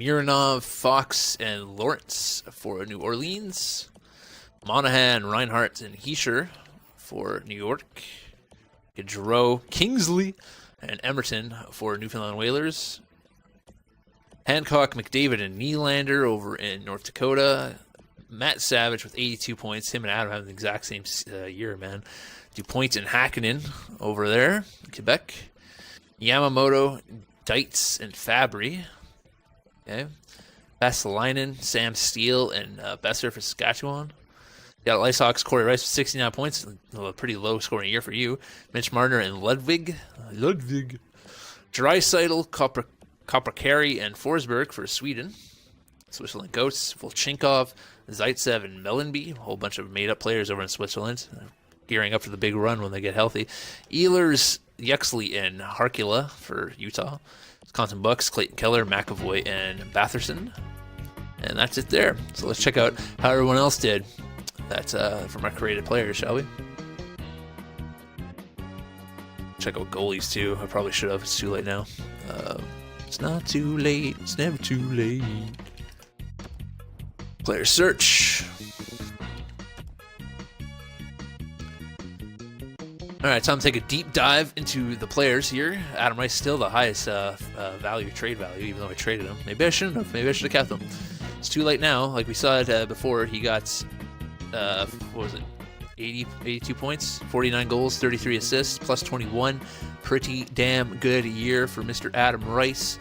Mironov, Fox, and Lawrence for New Orleans. Monahan, Reinhardt, and Heischer for New York. Gaudreau, Kingsley, and Emerton for Newfoundland Whalers. Hancock, McDavid, and Nylander over in North Dakota. Matt Savage with 82 points. Him and Adam have the exact same year, man. DuPoint and Hakkinen over there, Quebec. Yamamoto, Deitz, and Fabry. Okay. Vesalainen, Sam Steele, and Besser for Saskatchewan. You got Ice Hawks, Corey Rice with 69 points. A pretty low scoring year for you. Mitch Marner and Ludwig. Draisaitl, Koprakari, and Forsberg for Sweden. Switzerland Goats, Volchinkov, Zaitsev, and Mellenby. A whole bunch of made-up players over in Switzerland. Gearing up for the big run when they get healthy. Ehlers, Yuxley, and Harkula for Utah. Wisconsin Bucks, Clayton Keller, McAvoy, and Batherson. And that's it there. So let's check out how everyone else did. That's from our created players, shall we? Check out goalies, too. I probably should have. It's too late now. It's not too late. It's never too late. Player search. All right, time to take a deep dive into the players here. Adam Rice still the highest trade value, even though I traded him. Maybe I shouldn't have. Maybe I should have kept him. It's too late now. Like we saw it before, he got, what was it, 82 points, 49 goals, 33 assists, plus 21. Pretty damn good year for Mr. Adam Rice.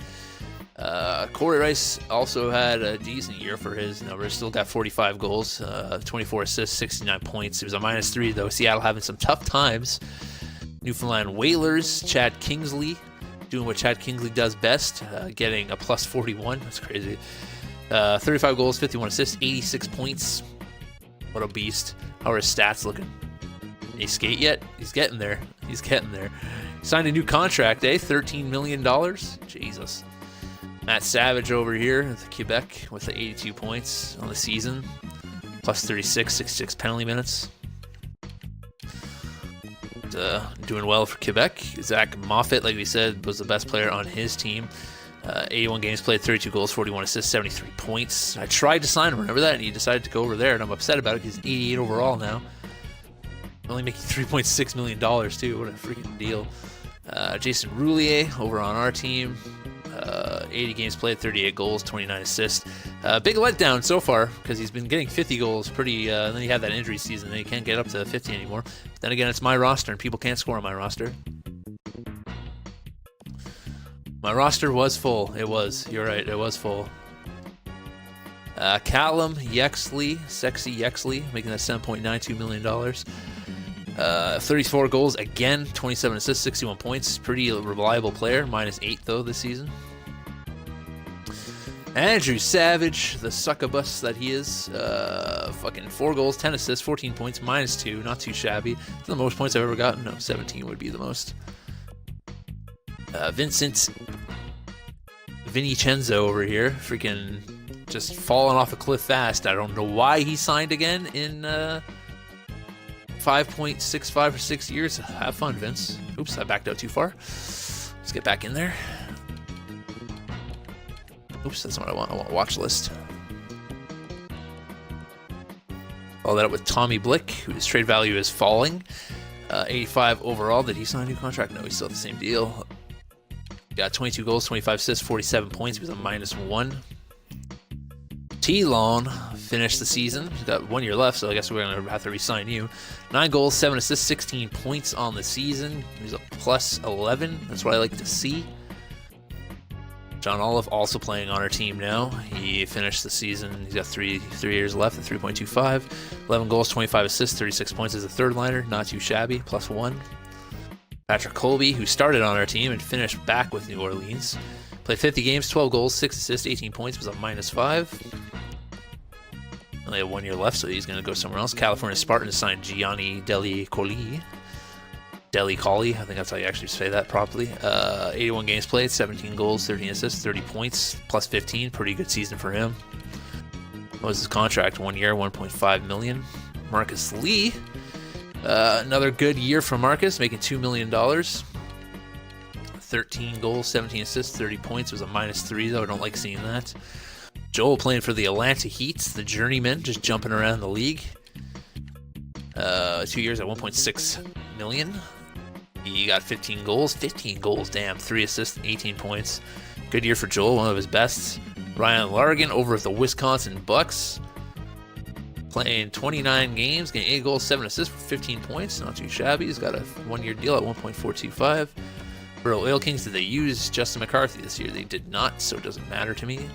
Corey Rice also had a decent year for his numbers. Still got 45 goals, 24 assists, 69 points. It was a -3, though. Seattle having some tough times. Newfoundland Whalers, Chad Kingsley, doing what Chad Kingsley does best, getting a plus 41. That's crazy. 35 goals, 51 assists, 86 points. What a beast. How are his stats looking? Did he skate yet? He's getting there. He's getting there. Signed a new contract, $13 million? Jesus. Matt Savage over here with Quebec with the 82 points on the season, plus 36, 66 penalty minutes. Doing well for Quebec. Zach Moffat, like we said, was the best player on his team. 81 games played, 32 goals, 41 assists, 73 points. I tried to sign him, remember that? And he decided to go over there, and I'm upset about it because he's 88 overall now. Only making $3.6 million, too. What a freaking deal. Jason Roulier over on our team. 80 games played, 38 goals, 29 assists. Big letdown so far because he's been getting 50 goals pretty. Then he had that injury season, and he can't get up to 50 anymore. But then again, it's my roster, and people can't score on my roster. My roster was full. It was. You're right. It was full. Callum Yexley, sexy Yexley, making that $7.92 million. 34 goals again, 27 assists, 61 points. Pretty reliable player. -8 though this season. Andrew Savage, the succubus that he is. Fucking 4 goals, 10 assists, 14 points, -2. Not too shabby. It's the most points I've ever gotten. No, 17 would be the most. Vincent Vincenzo over here. Freaking just falling off a cliff fast. I don't know why he signed again in 5.65 for 6 years. Have fun, Vince. Oops, I backed out too far. Let's get back in there. Oops, that's not what I want. I want a watch list. Follow that up with Tommy Blick, whose trade value is falling. 85 overall. Did he sign a new contract? No, he's still at the same deal. Got 22 goals, 25 assists, 47 points. He was a -1. T-Lon finished the season. He's got 1 year left, so I guess we're going to have to re-sign you. 9 goals, 7 assists, 16 points on the season. He's a +11. That's what I like to see. John Olive also playing on our team now. He finished the season. He's got three years left at 3.25. 11 goals, 25 assists, 36 points as a third liner. Not too shabby. +1. Patrick Colby, who started on our team and finished back with New Orleans. Played 50 games, 12 goals, 6 assists, 18 points, was a -5. Only have 1 year left, so he's going to go somewhere else. California Spartans signed Gianni Delicolli. Delicolli, I think that's how you actually say that properly. 81 games played, 17 goals, 13 assists, 30 points, plus 15. Pretty good season for him. What was his contract? 1 year, $1.5 million. Marcus Lee. Another good year for Marcus, making $2 million. 13 goals, 17 assists, 30 points. It was a -3, though. I don't like seeing that. Joel playing for the Atlanta Heat, the journeyman, just jumping around the league. 2 years at $1.6 million. He got 15 goals, damn, 3 assists, 18 points. Good year for Joel, one of his best. Ryan Largan over at the Wisconsin Bucks, playing 29 games, getting 8 goals, 7 assists for 15 points. Not too shabby. He's got a 1 year deal at 1.425. For Oil Kings, did they use Justin McCarthy this year? They did not, so it doesn't matter to me.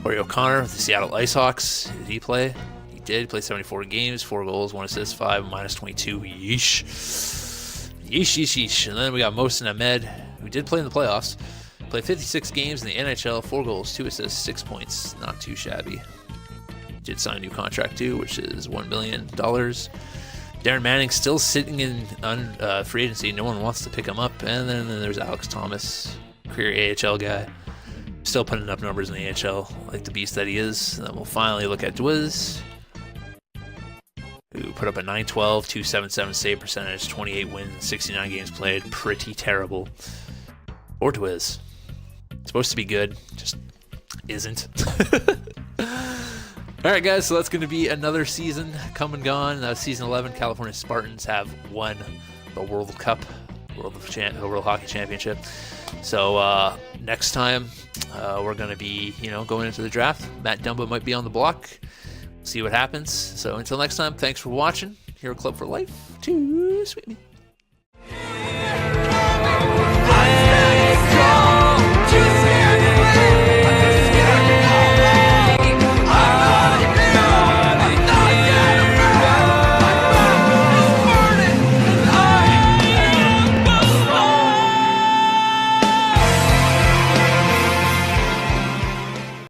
Corey O'Connor with the Seattle Icehawks, did he play? He did. Play 74 games, 4 goals, 1 assist, 5, -22. Yeesh. Yeesh, yeesh, yeesh. And then we got Mohsen Ahmed, who did play in the playoffs. Played 56 games in the NHL, 4 goals, 2 assists, 6 points. Not too shabby. Did sign a new contract too, which is $1 million. Darren Manning still sitting in free agency. No one wants to pick him up. And then there's Alex Thomas, career AHL guy. Still putting up numbers in the AHL like the beast that he is. And then we'll finally look at Dwiz, who put up a .912, .277 save percentage, 28 wins, 69 games played. Pretty terrible. Or Dwiz. Supposed to be good, just isn't. Alright guys, so that's going to be another season come and gone. Season 11, California Spartans have won the World Cup, World Hockey Championship. So next time we're going to be, going into the draft. Matt Dumba might be on the block. See what happens. So until next time, thanks for watching. Hero Club for life. Too sweet me.